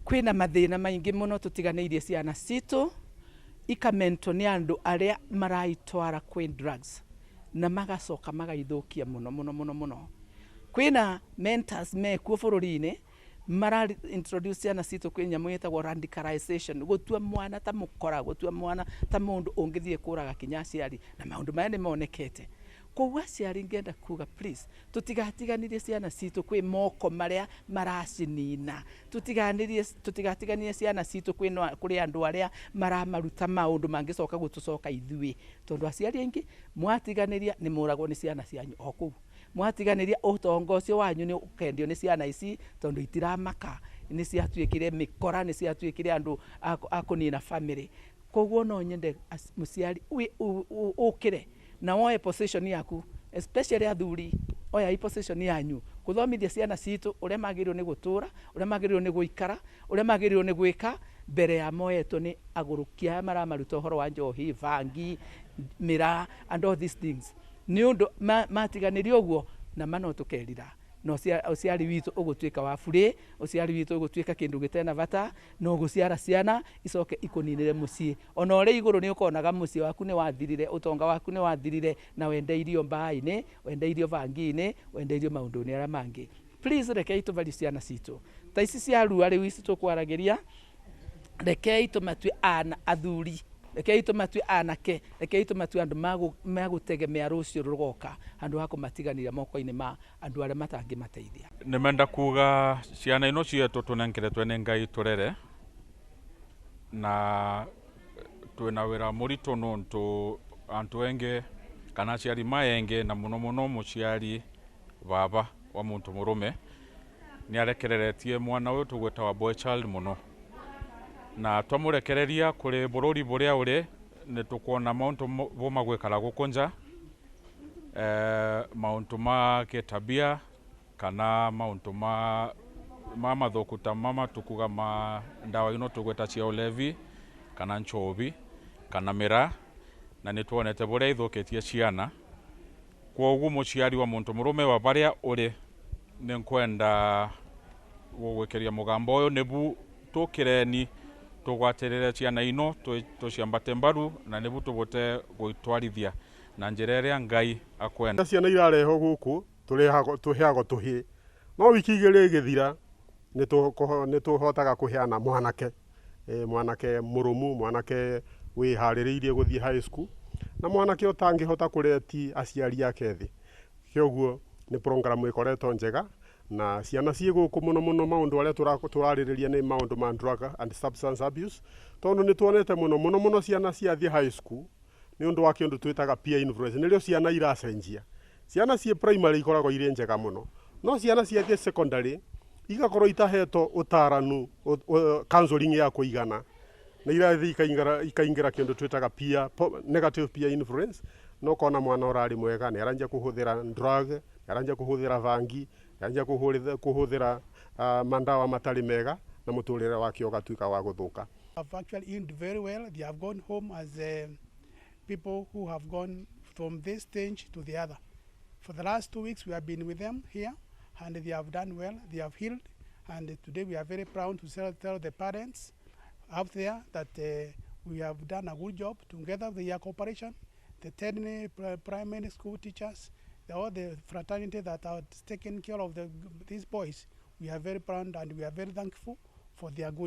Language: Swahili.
kwina mathina maingi muno tutiganeirie ciana citu ikamento ni andu aria maraitwara kwi drugs na magacoka magaithukia muno. Kwina mentors mekuo bururi-ini mara introduce ciana citu kwi nyamu yetagwo radicalization, gutua mwana ta mukora, gutua mwana ta mundu ungithie kuraga kinya aciari, na maundu maya ni monekete. Koguo aciari ngenda kuga please tutigatiganirie ciana citu kwi moko maria maracinina, tutigatiganie ciana citu kuri andu aria maramaruta maundu mangicoka gutucoka ithui, tondu aciari aingi mwatiganiria ni muragwo ni ciana cianyu o kuu, mwatiganiria utongo ucio wanyu ni ukendio ni ciana ici tondu itiramaka, ni ciatuikire mikora, ni ciatuikire andu akunina family. Koguo no nyende muciari ukire na woe position yaku, especially athuri, oya i position yanyu kuthomithia ciana citu uria magirirwo ni gutura, uria magirirwo ni guikara, uria magirirwo ni gwika mbere ya moeto ni agurukia maramaruta uhoro wa njohi, vangi, mira and all these things. Ni undu matiganirio guo na mano tukerira no uciari witu ugutwika wa bure, uciari witu ugutwika kindu gitena bata, no guciara ciana icoke ikuninire mucii. Ona uri iguru ni ukonaga mucii waku ni wathirire, utonga waku ni wathirire, na wendeirio mbai-ini, wendeirio vangi-ini, wendeirio maundu-ini aria mangi. Please rekei tuvali ciana citu ta ici cia rua riu ici tukwaragiria, rekei tumatue ana athuri, rekei tumatue anake, rekei tumatue andu magutegemea rucio rugoka, andu ha kumatiganira moko-ini ma andu aria matangimateithia. Nimenda kuga ciana ino cietu tunengeretwe ni Ngai turere, na twina wira muritu nuntu antu engi kana aciari maenge, na muno muciari baba wa muntu murume ni arekereretie mwana uyu tugweta wa boy child muno, na twamurekereria kuri bururi buria uri ni tukuona mauntu boma gwikara gukunja, mauntu ma kitabia kana mauntu ma mathukuta mama tukuga ma ndawa ino tugweta CIAO levi kana nchovi kana mira, na ni tuonete buria ithukitie ciana. Kwoguo muciari wa muntu murume wa baria uri ni nkwenda gugwikiria mugambo uyu nibu tukireni tugwatirire ciana ino tuciambate mbaru, na nibu tubote gwitwarithia na njira iria Ngai akwenda. Ciana irareho guku tuheago tuhi, no wiki igiri githira ni tuhotaga kuheana mwanake murumu, mwanake wihaririirie guthie high school, na mwanake utangihota kureti aciari ake thi. Kyoguo ni program ikoretwo njega, na ciana cie guku muno maundu aria turaririria ni maundu ma drug and substance abuse, tondu ni tuonete muno ciana ciathie high school ni undu wa kindu twitaga peer influence, nirio ciana iracenjia. Ciana cie primary ikoragwo iri njega muno, no ciana ciathie secondary igakorwo itahetwo utaranu counseling ya kuigana, na irathi ikaingira kindu twitaga negative peer influence. No kona mwana urari mwega ni aranja kuhuthira drug, aranja kuhuthira vangi, aranja kuhuthira mandawa matari mega, na muturire wake ugatuika wa guthuka. Have actually ended very well. They have gone home as people who have gone from this stage to the other. For the last 2 weeks we have been with them here, and they have done well. They have healed, and today we are very proud to tell the parents out there that we have done a good job together with the cooperation, the 10 primary school teachers, all the fraternity that are taking care of these boys. We are very proud and we are very thankful for their good